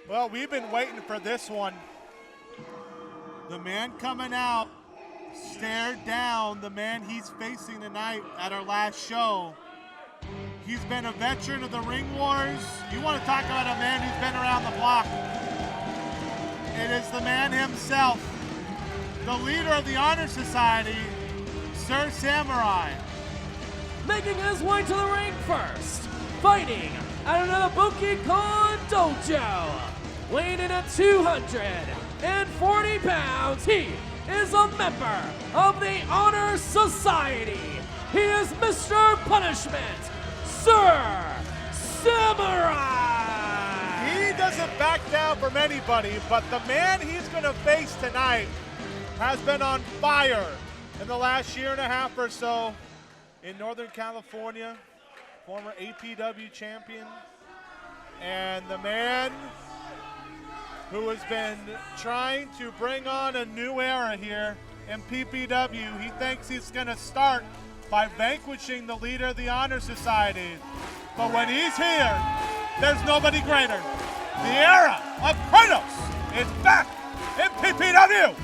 Well, we've been waiting for this one. The man coming out stared down the man he's facing tonight at our last show. He's been a veteran of the Ring Wars. You want to talk about a man who's been around the block. It is the man himself, the leader of the Honor Society, Sir Samurai. Making his way to the ring first, fighting out of the Buki-Con Dojo. Weighing in at 240 pounds, he is a member of the Honor Society. He is Mr. Punishment, Sir Samurai. He doesn't back down from anybody, but the man he's going to face tonight has been on fire in the last year and a half or so in Northern California, former APW champion, and the man who has been trying to bring on a new era here in PPW. He thinks he's going to start by vanquishing the leader of the Honor Society. But when he's here, there's nobody greater. The era of Kratos is back in PPW.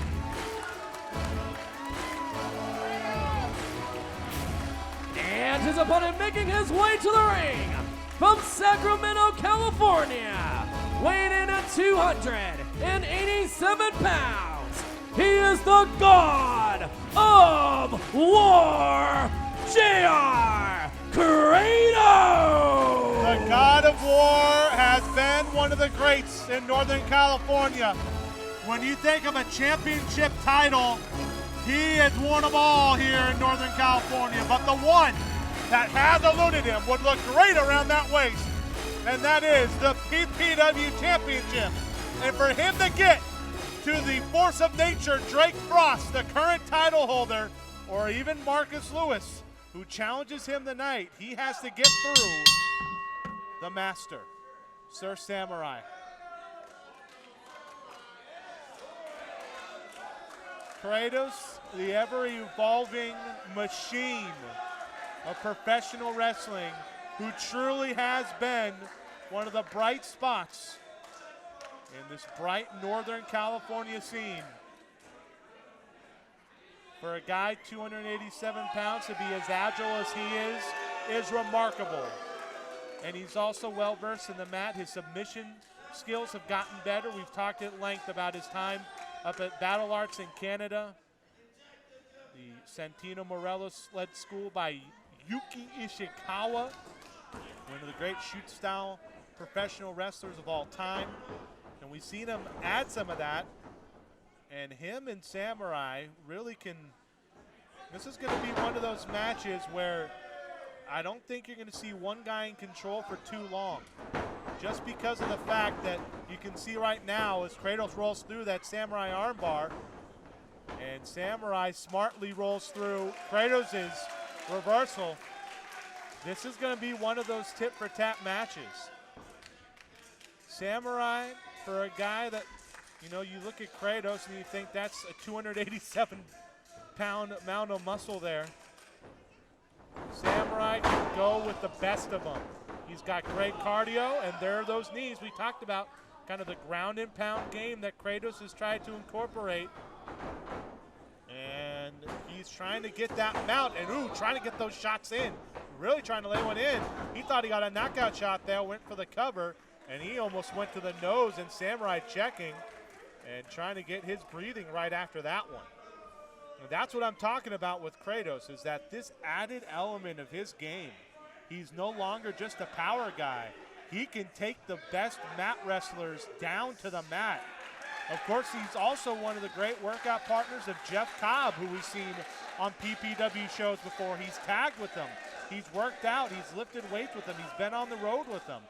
And his opponent making his way to the ring from Sacramento, California, weighing in at 287 pounds. He is the God of War, JR Kratos! The God of War has been one of the greats in Northern California. When you think of a championship title, he has won them all here in Northern California. But the one that has eluded him would look great around that waist, and that is the PPW Championship. And for him to get to the force of nature, Drake Frost, the current title holder, or even Marcus Lewis, who challenges him tonight, he has to get through the master, Sir Samurai. Kratos, the ever-evolving machine of professional wrestling, who truly has been one of the bright spots in this bright Northern California scene. For a guy 287 pounds to be as agile as he is remarkable. And he's also well-versed in the mat. His submission skills have gotten better. We've talked at length about his time up at Battle Arts in Canada. The Santino Morelos-led school by Yuki Ishikawa, one of the great shoot-style professional wrestlers of all time. And we've seen him add some of that. And him and Samurai really can, this is going to be one of those matches where I don't think you're going to see one guy in control for too long. Just because of the fact that you can see right now as Kratos rolls through that Samurai armbar, and Samurai smartly rolls through Kratos' reversal. This is going to be one of those tit-for-tat matches. Samurai, for a guy that, you know, you look at Kratos and you think that's a 287-pound amount of muscle there. Samurai can go with the best of them. He's got great cardio, and there are those knees. We talked about kind of the ground and pound game that Kratos has tried to incorporate. And he's trying to get that mount, and trying to get those shots in. Really trying to lay one in. He thought he got a knockout shot there, went for the cover, and he almost went to the nose, and Samurai checking and trying to get his breathing right after that one. And that's what I'm talking about with Kratos, is that this added element of his game, he's no longer just a power guy. He can take the best mat wrestlers down to the mat. Of course, he's also one of the great workout partners of Jeff Cobb, who we've seen on PPW shows before. He's tagged with them. He's worked out. He's lifted weights with them. He's been on the road with them.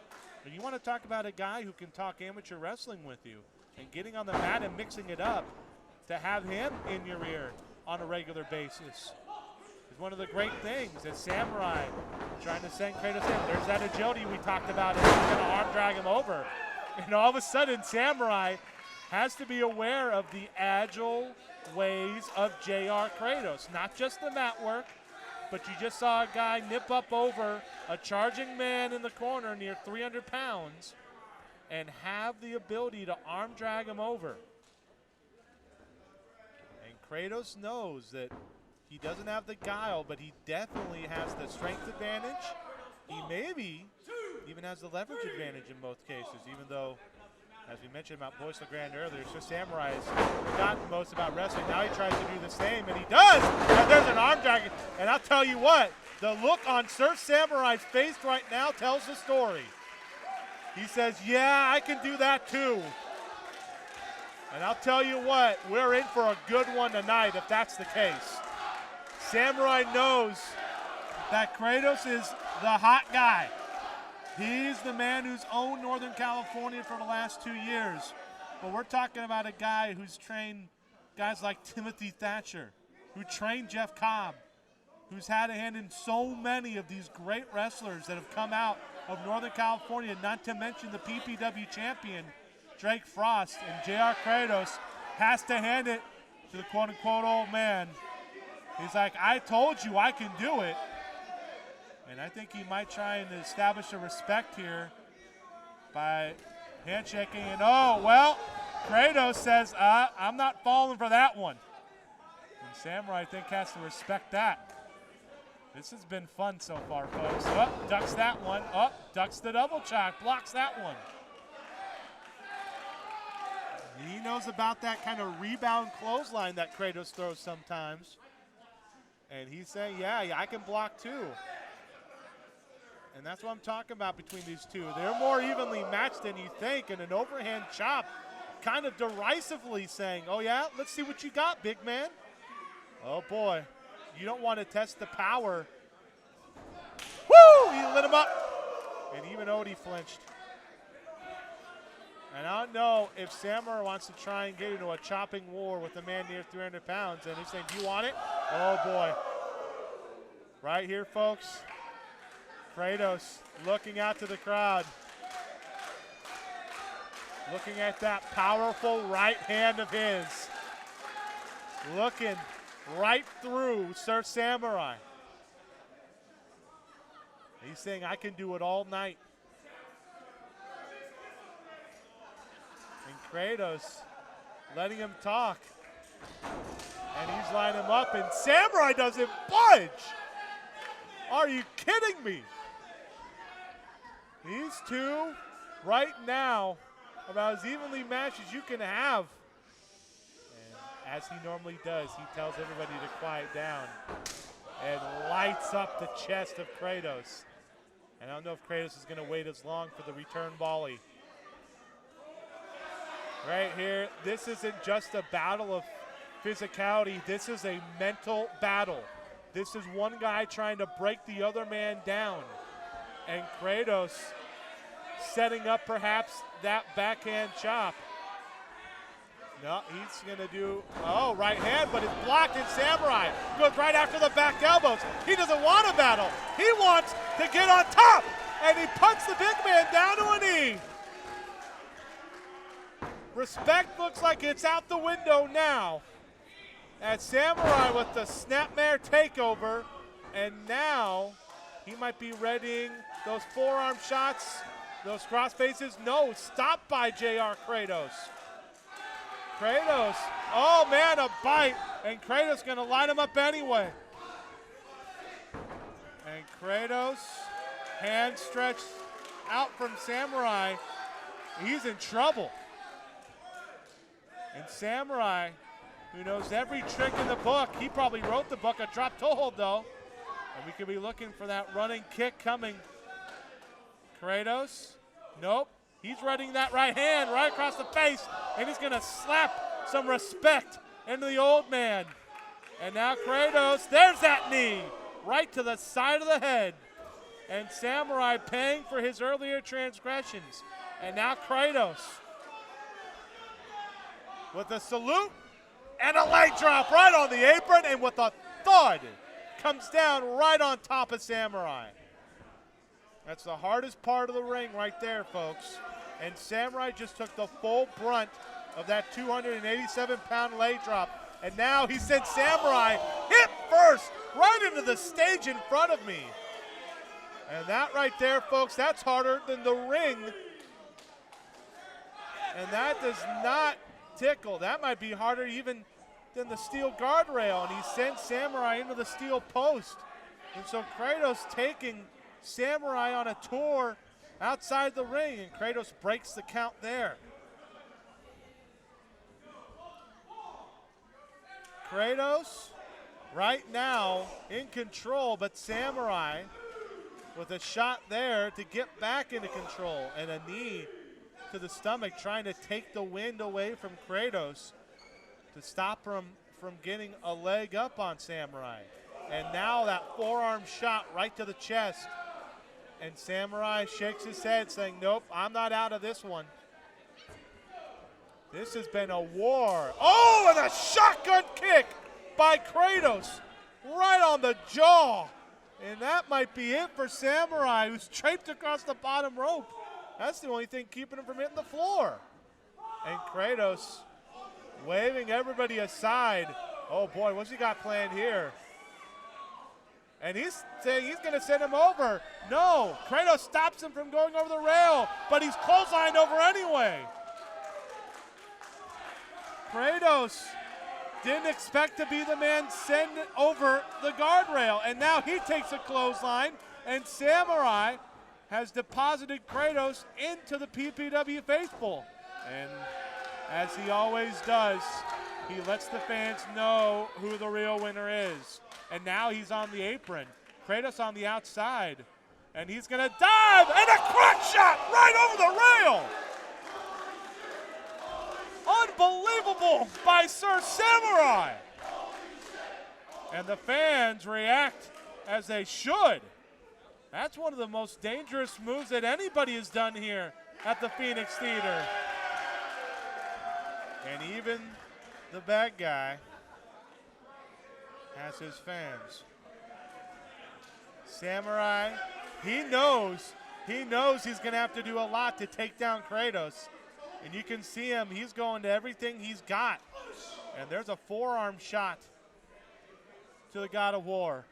And you want to talk about a guy who can talk amateur wrestling with you and getting on the mat and mixing it up, to have him in your ear on a regular basis is one of the great things that Samurai trying to send Kratos in. There's that agility we talked about, and he's going to arm drag him over. And all of a sudden, Samurai has to be aware of the agile ways of JR Kratos. Not just the mat work, but you just saw a guy nip up over a charging man in the corner near 300 pounds and have the ability to arm drag him over. And Kratos knows that he doesn't have the guile, but he definitely has the strength advantage. He maybe even has the leverage advantage in both cases, even though, as we mentioned about Boyce LeGrand earlier, Sir Samurai has forgotten most about wrestling. Now he tries to do the same, and he does! And there's an arm drag. And I'll tell you what, the look on Sir Samurai's face right now tells the story. He says, yeah, I can do that too. And I'll tell you what, we're in for a good one tonight if that's the case. Samurai knows that Kratos is the hot guy. He's the man who's owned Northern California for the last 2 years. But we're talking about a guy who's trained guys like Timothy Thatcher, who trained Jeff Cobb, who's had a hand in so many of these great wrestlers that have come out of Northern California, not to mention the PPW champion, Drake Frost. And JR Kratos has to hand it to the quote-unquote old man. He's like, I told you I can do it. And I think he might try and establish a respect here by handshaking. And oh, well, Kratos says, I'm not falling for that one. And Samurai, I think, has to respect that. This has been fun so far, folks. Oh, ducks that one. Oh, ducks the double chop, blocks that one. He knows about that kind of rebound clothesline that Kratos throws sometimes. And he's saying, yeah, I can block too. And that's what I'm talking about between these two. They're more evenly matched than you think, and an overhand chop kind of derisively saying, oh yeah, let's see what you got, big man. Oh boy, you don't want to test the power. Woo, he lit him up. And even Odie flinched. And I don't know if Samurai wants to try and get into a chopping war with a man near 300 pounds. And he's saying, do you want it? Oh boy. Right here, folks. Kratos looking out to the crowd. Looking at that powerful right hand of his. Looking right through Sir Samurai. He's saying, I can do it all night. And Kratos letting him talk. And he's lining him up, and Samurai doesn't budge. Are you kidding me? These two, right now, about as evenly matched as you can have. And as he normally does, he tells everybody to quiet down and lights up the chest of Kratos. And I don't know if Kratos is going to wait as long for the return volley. Right here, this isn't just a battle of physicality. This is a mental battle. This is one guy trying to break the other man down. And Kratos setting up perhaps that backhand chop. No, he's going to do, right hand, but it's blocked, and Samurai goes right after the back elbows. He doesn't want to battle. He wants to get on top, and he puts the big man down to a knee. Respect looks like it's out the window now. As Samurai with the snapmare takeover, and now he might be readying those forearm shots, those cross faces. No, stopped by JR Kratos. Kratos, oh man, a bite, and Kratos gonna line him up anyway. And Kratos, hand stretched out from Samurai. He's in trouble. And Samurai, who knows every trick in the book, he probably wrote the book, a drop toe hold though. And we could be looking for that running kick coming. Kratos, nope. He's running that right hand right across the face, and he's gonna slap some respect into the old man. And now Kratos, there's that knee, right to the side of the head. And Samurai paying for his earlier transgressions. And now Kratos with a salute and a leg drop right on the apron, and with a thud, comes down right on top of Samurai. That's the hardest part of the ring right there, folks. And Samurai just took the full brunt of that 287-pound leg drop. And now he sent Samurai hip first right into the stage in front of me. And that right there, folks, that's harder than the ring And that does not tickle. That might be harder even than the steel guardrail. And he sends Samurai into the steel post. And so Kratos taking Samurai on a tour outside the ring, and Kratos breaks the count there. Kratos right now in control, but Samurai with a shot there to get back into control, and a knee to the stomach trying to take the wind away from Kratos to stop him from getting a leg up on Samurai. And now that forearm shot right to the chest. And Samurai shakes his head saying, nope, I'm not out of this one. This has been a war. Oh, and a shotgun kick by Kratos right on the jaw. And that might be it for Samurai, who's draped across the bottom rope. That's the only thing keeping him from hitting the floor. And Kratos waving everybody aside. Oh boy, what's he got planned here? And he's saying he's going to send him over. No, Kratos stops him from going over the rail, but he's clotheslined over anyway. Kratos didn't expect to be the man sent over the guardrail, and now he takes a clothesline, and Samurai has deposited Kratos into the PPW faithful. And as he always does, he lets the fans know who the real winner is. And now he's on the apron. Kratos on the outside. And he's going to dive, and a crotch shot right over the rail. Unbelievable by Sir Samurai. And the fans react as they should. That's one of the most dangerous moves that anybody has done here at the Phoenix Theater. And even the bad guy has his fans. Samurai, he knows he's going to have to do a lot to take down Kratos. And you can see him, he's going to everything he's got. And there's a forearm shot to the God of War.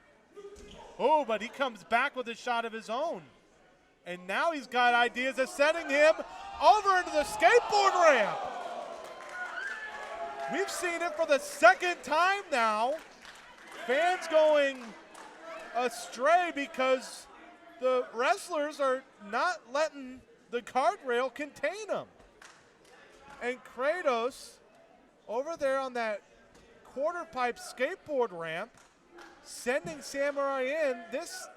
Oh, but he comes back with a shot of his own. And now he's got ideas of sending him over into the skateboard ramp. We've seen it for the second time now. Fans going astray because the wrestlers are not letting the guardrail contain them. And Kratos, over there on that quarter pipe skateboard ramp, sending Samurai in.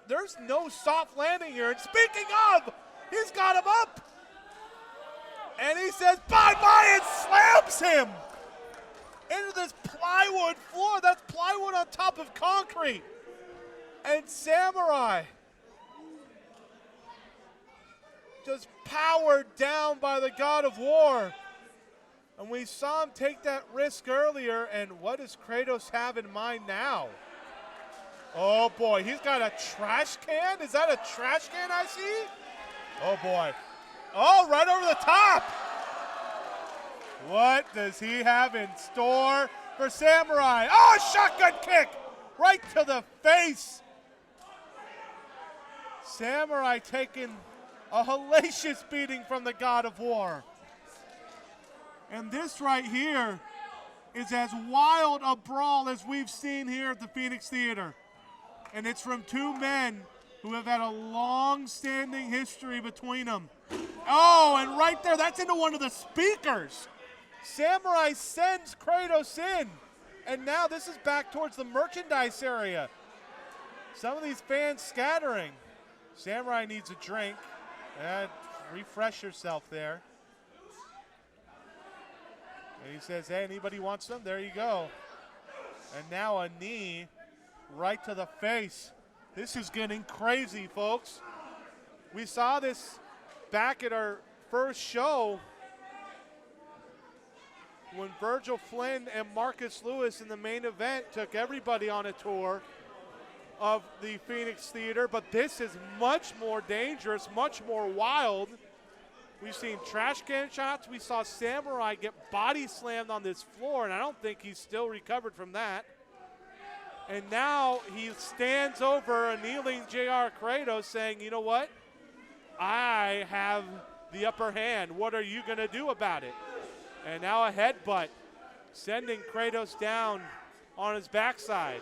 There's no soft landing here. And speaking of, he's got him up. And he says bye-bye and slams him into this plywood floor. That's plywood on top of concrete. And Samurai just powered down by the God of War. And we saw him take that risk earlier. And what does Kratos have in mind now? Oh boy, he's got a trash can? Is that a trash can I see? Oh boy. Oh, right over the top. What does he have in store for Samurai? Oh, shotgun kick right to the face. Samurai taking a hellacious beating from the God of War. And this right here is as wild a brawl as we've seen here at the Phoenix Theater. And it's from two men who have had a long-standing history between them. Oh, and right there, that's into one of the speakers. Samurai sends Kratos in. And now this is back towards the merchandise area. Some of these fans scattering. Samurai needs a drink. And refresh yourself there. And he says, hey, anybody want some? There you go. And now a knee right to the face. This is getting crazy, folks. We saw this back at our first show when Virgil Flynn and Marcus Lewis in the main event took everybody on a tour of the Phoenix Theater, but this is much more dangerous, much more wild. We've seen trash can shots. We saw Samurai get body slammed on this floor, and I don't think he's still recovered from that. And now he stands over a kneeling JR Kratos saying, you know what? I have the upper hand. What are you going to do about it? And now a headbutt, sending Kratos down on his backside.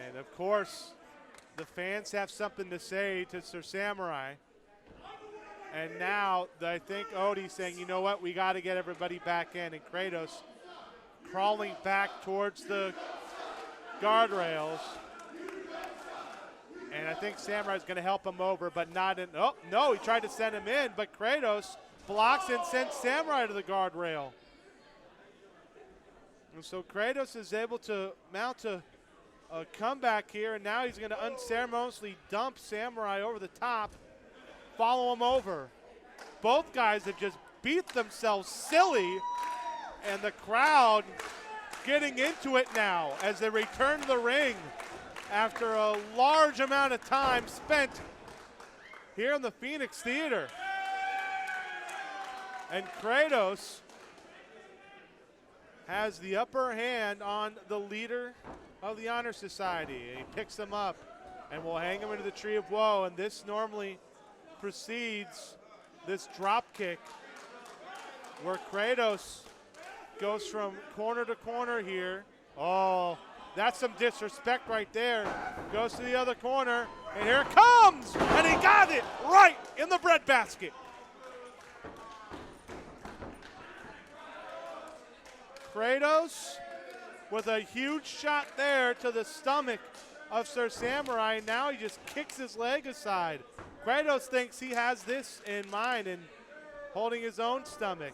And of course, the fans have something to say to Sir Samurai. And now I think Odie's saying, you know what, we got to get everybody back in. And Kratos crawling back towards the guardrails. And I think Samurai's going to help him over, but not in. Oh, no, he tried to send him in, but Kratos blocks and sends Samurai to the guardrail. And so Kratos is able to mount a comeback here, and now he's going to unceremoniously dump Samurai over the top, follow him over. Both guys have just beat themselves silly, and the crowd getting into it now as they return to the ring after a large amount of time spent here in the Phoenix Theater. And Kratos has the upper hand on the leader of the Honor Society. He picks him up and will hang him into the Tree of Woe, and this normally precedes this drop kick where Kratos goes from corner to corner here. Oh, that's some disrespect right there. Goes to the other corner, and here it comes! And he got it right in the breadbasket. Kratos with a huge shot there to the stomach of Sir Samurai. Now he just kicks his leg aside. Kratos thinks he has this in mind and holding his own stomach.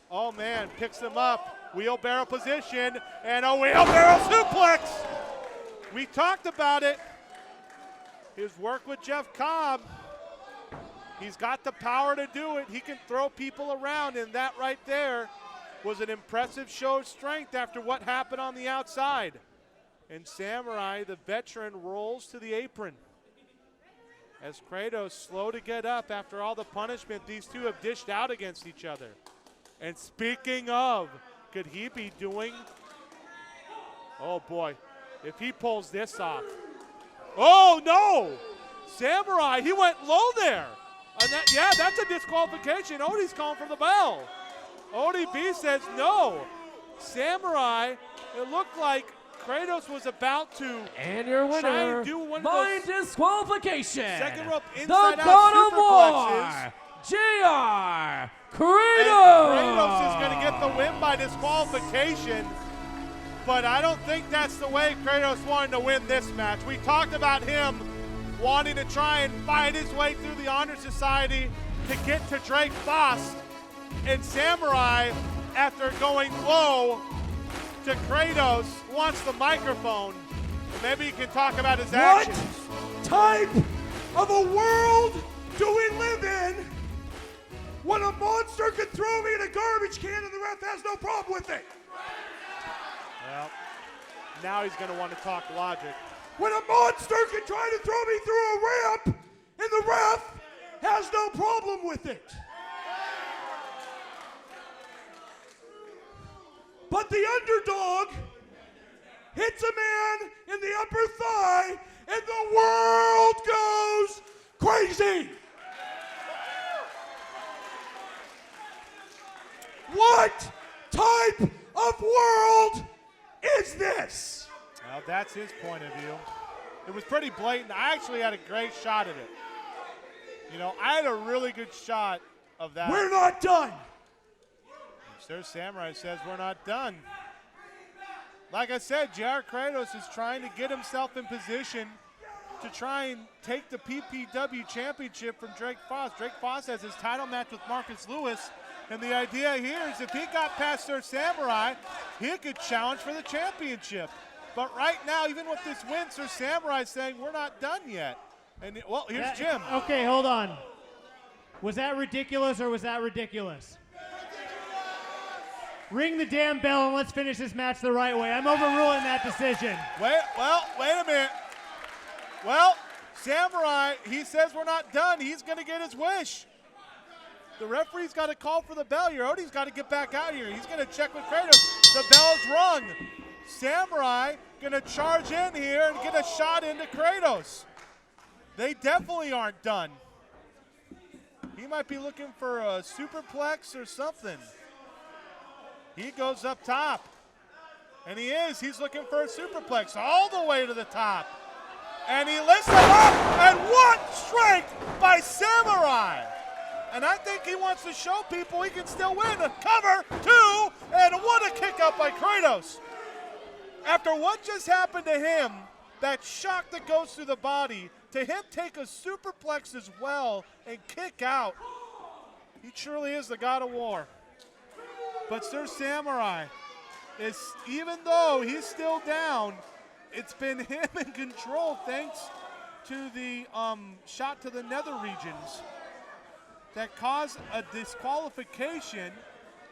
Oh man, picks him up. Wheelbarrow position, and a wheelbarrow suplex. We talked about it. His work with Jeff Cobb. He's got the power to do it. He can throw people around, and that right there was an impressive show of strength after what happened on the outside. And Samurai, the veteran, rolls to the apron. As Kratos slow to get up after all the punishment these two have dished out against each other. And speaking of, could he be doing? Oh boy, if he pulls this off. Oh no! Samurai, he went low there. And yeah, that's a disqualification. Odie's calling for the bell. Odie B says no. Samurai, it looked like Kratos was about to and your winner by disqualification, second rope the inside God out of War, JR Kratos. And Kratos is going to get the win by disqualification, but I don't think that's the way Kratos wanted to win this match. We talked about him wanting to try and fight his way through the Honor Society to get to Drake Foss, and Samurai, after going low to Kratos, wants the microphone. Maybe he can talk about his actions. What type of a world do we live in when a monster could throw me in a garbage can and the ref has no problem with it? Well, now he's going to want to talk logic. When a monster can try to throw me through a ramp and the ref has no problem with it. But the underdog hits a man in the upper thigh and the world goes crazy. What type of world is this? Well, that's his point of view. It was pretty blatant. I actually had a great shot at it. You know, I had a really good shot of that. We're not done. Sir Samurai says we're not done. Like I said, JR Kratos is trying to get himself in position to try and take the PPW championship from Drake Foss. Drake Foss has his title match with Marcus Lewis, and the idea here is if he got past Sir Samurai, he could challenge for the championship. But right now, even with this win, Sir Samurai is saying we're not done yet. And well, here's Jim. Okay, hold on. Was that ridiculous or was that ridiculous? Ring the damn bell and let's finish this match the right way. I'm overruling that decision. Wait a minute. Well, Samurai, he says we're not done. He's going to get his wish. The referee's got to call for the bell here. Odie's got to get back out here. He's going to check with Kratos. The bell's rung. Samurai going to charge in here and get a shot into Kratos. They definitely aren't done. He might be looking for a superplex or something. He goes up top. And he is. He's looking for a superplex all the way to the top. And he lifts him up. And what strength by Samurai. And I think he wants to show people he can still win. A cover, 2, and what a kick out by Kratos. After what just happened to him, that shock that goes through the body, to him take a superplex as well and kick out. He truly is the God of War. But Sir Samurai is, even though he's still down, it's been him in control thanks to the shot to the nether regions that caused a disqualification.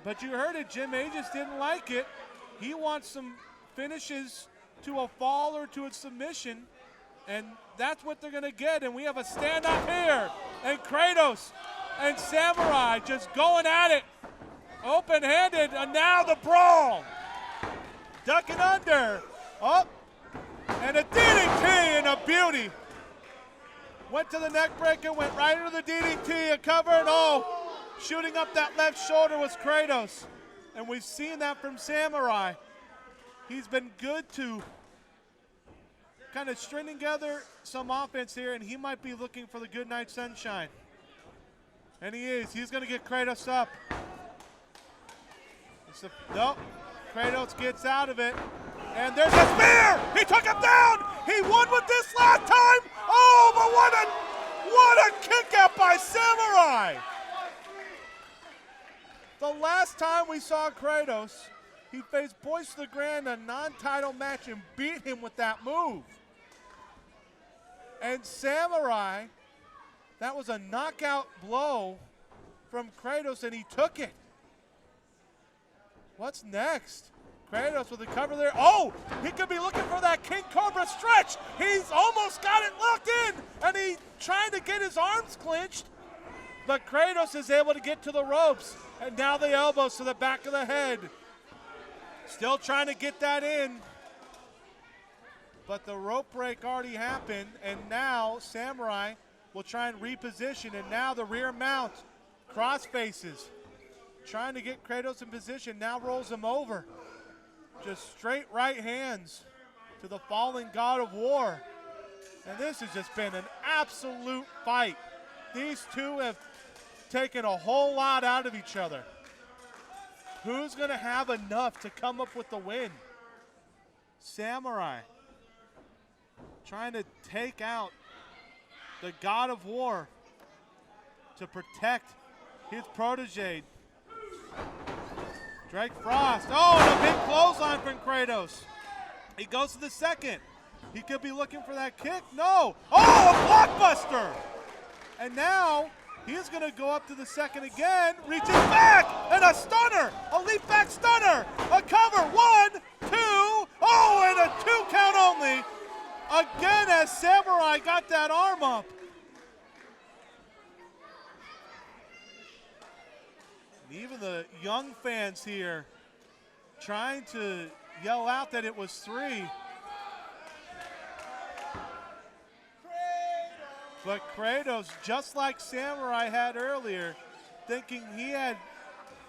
But you heard it, Jim Aegis didn't like it. He wants some finishes to a fall or to a submission, and that's what they're gonna get. And we have a stand-up here, and Kratos and Samurai just going at it, open-handed, and now the brawl. Ducking under, up, and a DDT and a beauty. Went to the neck breaker, went right into the DDT, a cover, and shooting up that left shoulder was Kratos. And we've seen that from Samurai. He's been good to kind of string together some offense here, and he might be looking for the good night sunshine. And he is. He's going to get Kratos up. Nope. Kratos gets out of it. And there's a spear! He took him down! He won with this last time! Oh, but what a kick out by Samurai! The last time we saw Kratos, he faced Boyce the Grand, a non-title match, and beat him with that move. And Samurai, that was a knockout blow from Kratos, and he took it. What's next? Kratos with the cover there. Oh, he could be looking for that King Cobra stretch. He's almost got it locked in, and he's trying to get his arms clinched. But Kratos is able to get to the ropes, and now the elbows to the back of the head. Still trying to get that in. But the rope break already happened, and now Samurai will try and reposition, and now the rear mount, cross faces. Trying to get Kratos in position, now rolls him over. Just straight right hands to the fallen God of War. And this has just been an absolute fight. These two have taken a whole lot out of each other. Who's going to have enough to come up with the win? Samurai trying to take out the God of War to protect his protege. Drake Frost. Oh, and a big clothesline from Kratos. He goes to the second. He could be looking for that kick. No. Oh, a blockbuster. And now he's going to go up to the second again. Reaches back. And a stunner. A leap back stunner. A cover. 1, 2. Oh, and a 2 count only. Again, as Samurai got that arm up. Even the young fans here trying to yell out that it was 3. But Kratos, just like Samurai had earlier, thinking he had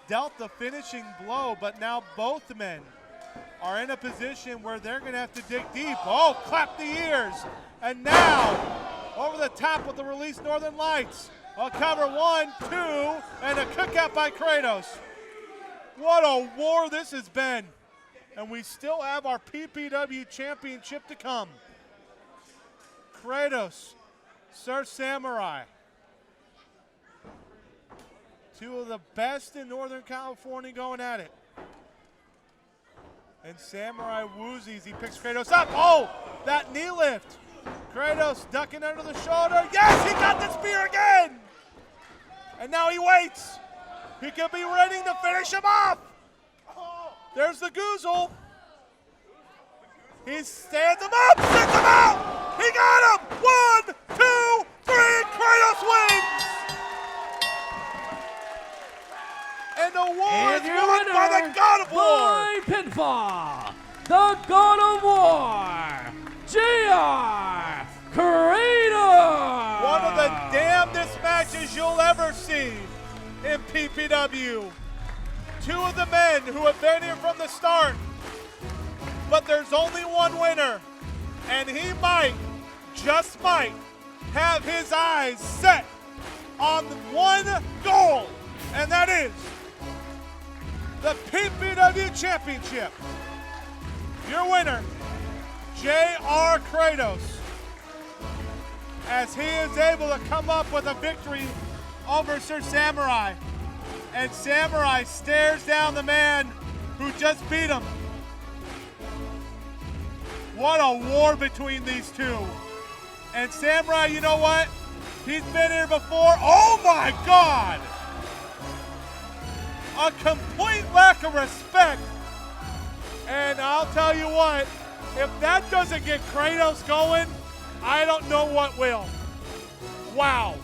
dealt the finishing blow, but now both men are in a position where they're going to have to dig deep. Oh, clap the ears. And now, over the top with the released Northern Lights. A cover, 1, 2, and a cookout by Kratos. What a war this has been. And we still have our PPW championship to come. Kratos, Sir Samurai. 2 of the best in Northern California going at it. And Samurai woozies, he picks Kratos up. Oh, that knee lift. Kratos ducking under the shoulder. Yes, he got the spear again. And now he waits. He could be ready to finish him off. There's the Goozle. He stands him up, sends him out. He got him. 1, 2, 3. Kratos wins. And the war is won by the God of War. By pinfall, the God of War, JR Kratos. One of the damnedest matches matches you'll ever see in PPW. Two of the men who have been here from the start, but there's only one winner, and he might, just might, have his eyes set on one goal, and that is the PPW Championship. Your winner, J.R. Kratos, as he is able to come up with a victory over Sir Samurai. And Samurai stares down the man who just beat him. What a war between these two. And Samurai, you know what? He's been here before. Oh my God! A complete lack of respect. And I'll tell you what, if that doesn't get Kratos going, I don't know what will. Wow.